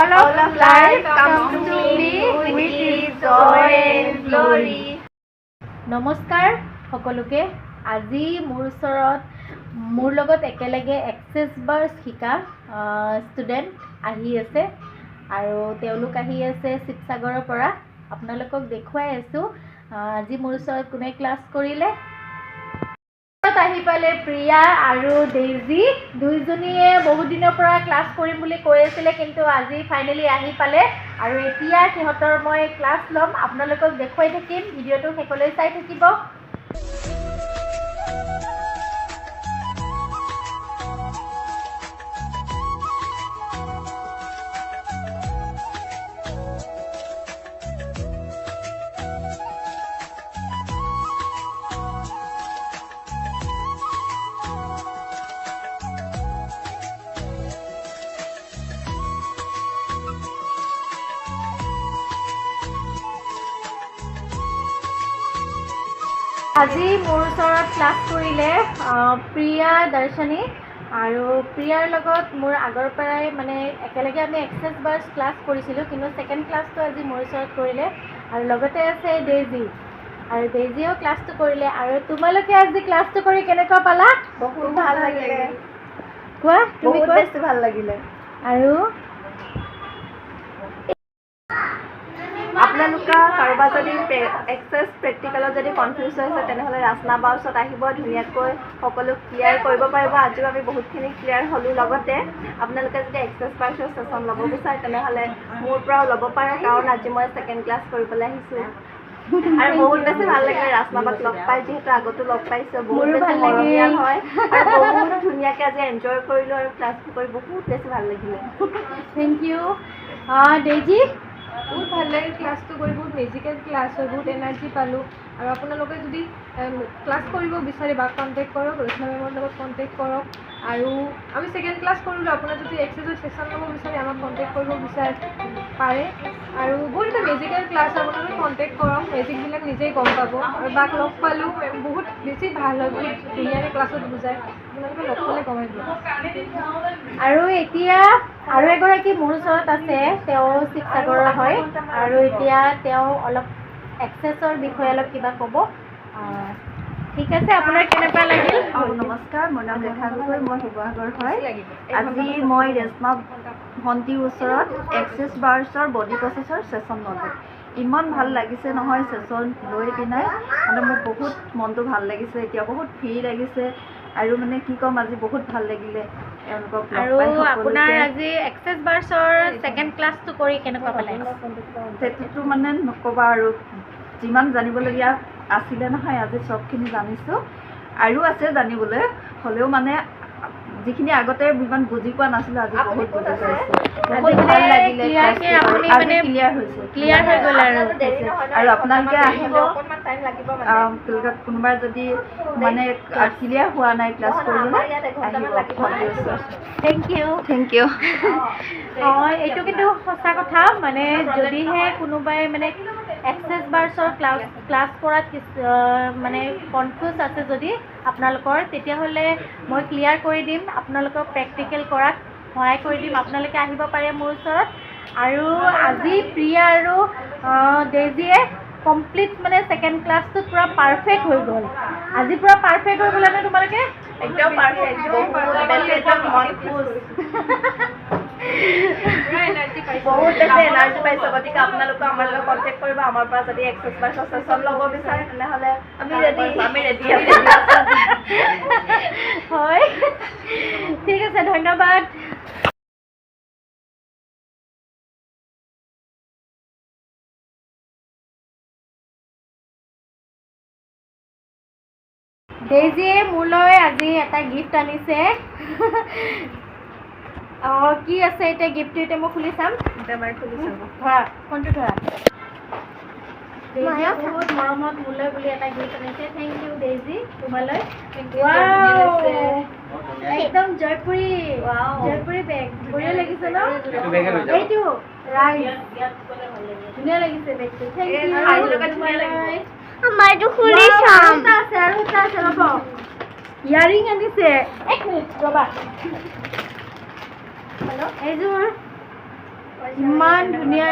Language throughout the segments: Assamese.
all of life comes to me with its joy and glory. নমস্কাৰ সকলোকে আজি মোৰ ওচৰত মোৰ লগত একেলগে এক্সেছ বাৰ্ছ শিকা ষ্টুডেণ্ট আহি আছে আৰু তেওঁলোক আহি আছে শিৱসাগৰৰ পৰা আপোনালোকক দেখুৱাই আছোঁ আজি মোৰ ওচৰত কোনে ক্লাছ কৰিলে আহি পালে প্ৰিয়া আৰু ডেইজি দুইজনীয়ে বহুত দিনৰ পৰা ক্লাছ কৰিম বুলি কৈ আছিলে কিন্তু আজি ফাইনেলি আহি পালে আৰু এতিয়া সিহঁতৰ মই ক্লাছ ল'ম আপোনালোকক দেখুৱাই থাকিম ভিডিঅ'টো শেষলৈ চাই থাকিব আজি মোৰ ওচৰত ক্লাছ কৰিলে প্ৰিয়া দৰ্শনী আৰু প্ৰিয়াৰ লগত মোৰ আগৰ পৰাই মানে একেলগে আমি এক্সেছ বাৰ্ছ ক্লাছ কৰিছিলোঁ কিন্তু ছেকেণ্ড ক্লাছটো আজি মোৰ ওচৰত কৰিলে আৰু লগতে আছে ডেইজি আৰু ডেইজিও ক্লাছটো কৰিলে আৰু তোমালোকে আজি ক্লাছটো কৰি কেনেকুৱা পালা বহুত ভাল লাগিলে কোৱা তুমি বহুত বেছি ভাল লাগিলে আৰু আপোনালোকে কাৰোবাৰ যদি এক্সেছ প্ৰেক্টিকেলত যদি কনফিউজ হৈছে তেনেহ'লে ৰাচনা বাৰ ওচৰত আহিব ধুনীয়াকৈ সকলো ক্লিয়াৰ কৰিব পাৰিব আজিও আমি বহুতখিনি ক্লিয়াৰ হ'লোঁ লগতে আপোনালোকে যদি এক্সেছ বাৰ্ছৰ ছেশ্যন ল'ব বিচাৰে তেনেহ'লে মোৰ পৰাও ল'ব পাৰে কাৰণ আজি মই ছেকেণ্ড ক্লাছ কৰিবলৈ আহিছোঁ আৰু বহুত বেছি ভাল লাগিলে ৰাচনা বাক লগ পাই যিহেতু আগতো লগ পাইছোঁ বহুত বেছি মৰমীয়াল হয় আৰু বহুত ধুনীয়াকৈ আজি এনজয় কৰিলোঁ আৰু ক্লাছটো কৰি বহুত বেছি ভাল লাগিলে থেংক ইউ ডেইজি বহুত ভাল লাগে ক্লাছটো কৰি বহুত মেজিকেল ক্লাছ হয় বহুত এনাৰ্জি পালোঁ আৰু আপোনালোকে যদি ক্লাছ কৰিব বিচাৰে বা কণ্টেক্ট কৰক ৰচনা মেমৰ লগত কণ্টেক্ট কৰক আৰু আমি ছেকেণ্ড ক্লাছ কৰিলোঁ আপোনাৰ যদি এক্সেছৰ ছেশ্যন ল'ব বিচাৰে আমাক কণ্টেক্ট কৰিব পাৰে আৰু বহুত এটা মেজিকেল ক্লাছ হয় আপোনালোকে কণ্টেক্ট কৰক মেজিকবিলাক নিজেই গম পাব আৰু বাক লগ পালোঁ বহুত বেছি ভাল হয় বহুত ধুনীয়াকৈ ক্লাছত বুজায় আপোনালোকে লগ পালে গমাই দিব আৰু এতিয়া আৰু এগৰাকী মোৰ ওচৰত আছে তেওঁ শিৱসাগৰৰ হয় আৰু এতিয়া তেওঁ অলপ এক্সেছৰ বিষয়ে অলপ কিবা ক'ব ঠিক আছে আপোনাৰ কেনেকুৱা লাগিল নমস্কাৰ মোৰ নাম ৰেখা গগৈ মই শিৱসাগৰ হয় আজি মই ৰেশ্মা ভণ্টিৰ ওচৰত এক্সেছ বাৰ্ছৰ বডি প্ৰচেছৰ ছেশ্যন ল'লোঁ ইমান ভাল লাগিছে নহয় ছেশ্যন লৈ পিনে মানে মোৰ বহুত মনটো ভাল লাগিছে এতিয়া বহুত ফ্ৰী লাগিছে আৰু মানে কি ক'ম আজি বহুত ভাল লাগিলে এওঁলোকক আৰু আপোনাৰ আজি এক্সেছ বাৰ্ছৰ ছেকেণ্ড ক্লাছটো কৰি কেনেকুৱা পালে সেইটোতো মানে নক'বা আৰু যিমান জানিবলগীয়া আছিলে নহয় আজি চবখিনি জানিছোঁ আৰু আছে জানিবলৈ হ'লেও মানে যিখিনি আগতে ইমান বুজি পোৱা নাছিলোঁ আজি বহুত বুজি পাইছোঁ বহুত ভাল লাগিলে ক্লিয়াৰ হৈ গ'ল আৰু আপোনালোকে আহিব কোনোবা যদি মানে ক্লিয়াৰ হোৱা নাই ক্লাছ কৰিবলৈ থেংক ইউ এইটো কিন্তু সঁচা কথা মানে যদিহে কোনোবাই মানে এক্সেছ বাৰ্ছৰ ক্লাছ কৰাত মানে কনফিউজ আছে যদি আপোনালোকৰ তেতিয়াহ'লে মই ক্লিয়াৰ কৰি দিম আপোনালোকক প্ৰেক্টিকেল কৰাত সহায় কৰি দিম আপোনালোকে আহিব পাৰে মোৰ ওচৰত আৰু আজি প্ৰিয়া আৰু ডেইজিয়ে কমপ্লিট মানে ছেকেণ্ড ক্লাছটো পূৰা পাৰফেক্ট হৈ গ'ল আজি পূৰা পাৰফেক্ট হৈ গ'লে নে তোমালোকে একদম পাৰফেক্ট বহুত বেছি এনাৰ্জি পাইছোঁ গতিকে আপোনালোকে আমাৰ লগত কণ্টেক্ট কৰিব আমাৰ পৰা যদি এক্সেছ বাৰ্ছৰ ছেশ্যন ল'ব বিচাৰে তেনেহ'লে আমি ৰেডি হয় ঠিক আছে ধন্যবাদ ডেইজিয়ে মোলৈ আজি এটা গিফ্ট আনিছে কি আছে এতিয়া গিফ্টটো এতিয়া মই খুলি চাম ধৰা ফোনটো ধৰা বহুত মৰমত মোলৈ বুলি এটা গিফ্ট আনিছে থেংক ইউ ডেইজি তোমালৈ একদম জয়পুৰী বেগ বঢ়িয়া লাগিছে ন এইটো ধুনীয়া লাগিছে বেগটো থেংক ইউ আমাৰটো খুলি চাম আৰু এটা আছে ৰ'ব ইয়াৰিং আনিছে এক মিনিট ৰ'বা হেল্ল' এইযোৰ ইমান ধুনীয়া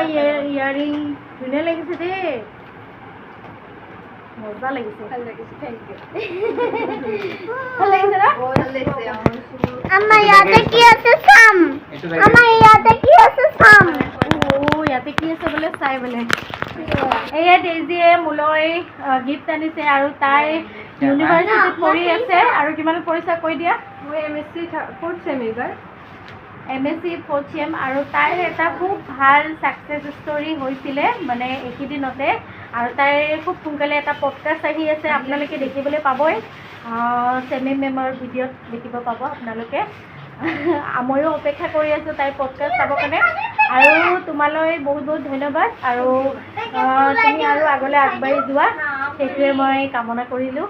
ইয়াৰিং ধুনীয়া লাগিছে দেই মজা লাগিছে ভাল লাগিছে থেংক ইউ ভাল লাগিছে না আমাৰ ইয়াতে কি আছে চাম আমাৰ ইয়াতে কি আছে চাম ইয়াতে কি আছে বোলে চাই বোলে এয়া ডেইজিয়ে মোলৈ গিফ্ট আনিছে আৰু তাই ইউনিভাৰ্চিটিত পঢ়ি আছে আৰু কিমান পঢ়িছা কৈ দিয়া মই MSc 4th চেম এইবাৰ MSc 4th চেম আৰু তাইৰ এটা খুব ভাল ছাকচেছ ষ্টৰী হৈছিলে মানে এইকেইদিনতে আৰু তাইৰ খুব সোনকালে এটা পডকাষ্ট আহি আছে আপোনালোকে দেখিবলৈ পাবই চেমি মেমৰ ভিডিঅ'ত দেখিব পাব আপোনালোকে ময়ো অপেক্ষা কৰি আছোঁ তাইৰ পডকাষ্ট চাবৰ কাৰণে আৰু তোমালৈ বহুত বহুত ধন্যবাদ আৰু তুমি আৰু আগলৈ আগবাঢ়ি যোৱা সেইটোৱে মই কামনা কৰিলোঁ